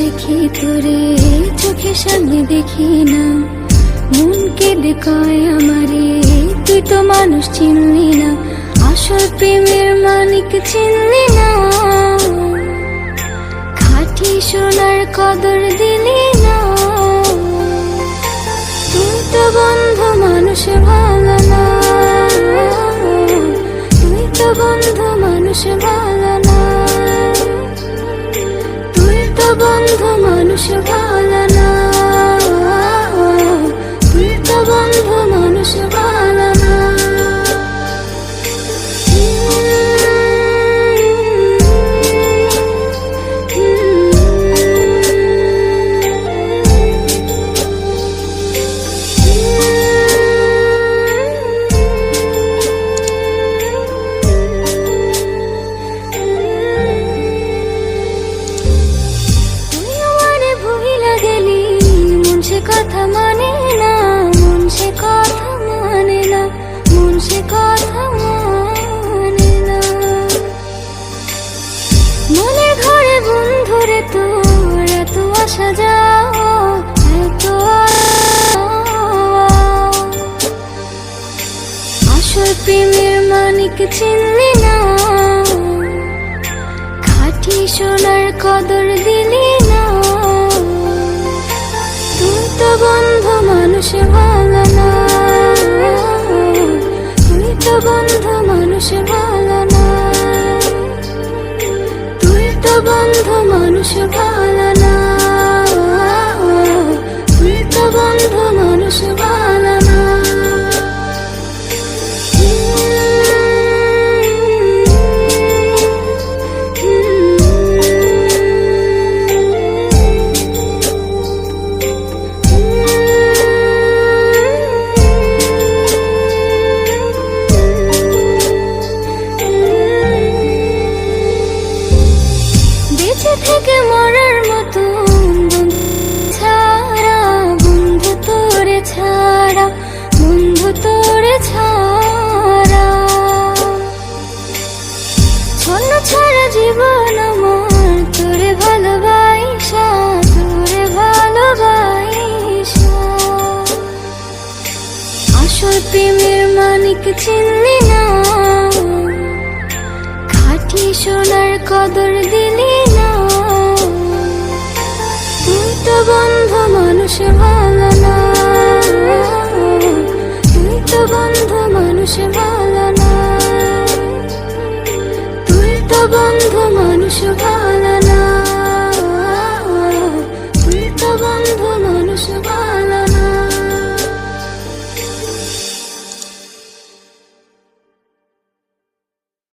দেখি তোরে চোখের সামনে দেখি না, মন কেঁদে কয় আমারে তুই তো মানুষ চিনলি না, আসল প্রেমের মানিক চিনলি না, খাঁটি সোনার কদর দিলি না। তুই তো বন্ধু মানুষ ভালো না, তুই তো বন্ধু মানুষ ভালো না, তুই তো বন্ধু মানুষ ভালো না, তুই তো বন্ধু মানুষ ভালো না। কথা মানে না, মন সে কথা মানে না, মন সে কথা মানে না। মনে ঘরে বন্ধুরে তোর এত আসা যাও, এত আসল প্রেমের মানিক চিনলি না, খাঁটি সোনার কদর দিলি না। তুই তো বন্ধু মানুষ ভালো না, তুই তো বন্ধু মানুষ ভালো না, তুই তো বন্ধু মানুষ ভালো না, তুই তো বন্ধু মানুষ ভালো না। থেকে মরার মতো বন্ধু ছাড়া, বন্ধু তোরে ছাড়া, বন্ধু তোরে ছাড়া, ছন্ন ছাড়া জীবন আমার তোরে ভালোবাসা, তোরে ভালোবাসা। আসল প্রেমের মানিক চিনলি না, খাঁটি সোনার কদর দিলি না। তুই তো বন্ধু মানুষ ভালো না, তুই তো বন্ধু মানুষ ভালো না, তুই তো বন্ধু মানুষ ভালো না, তুই তো বন্ধু মানুষ ভালো না।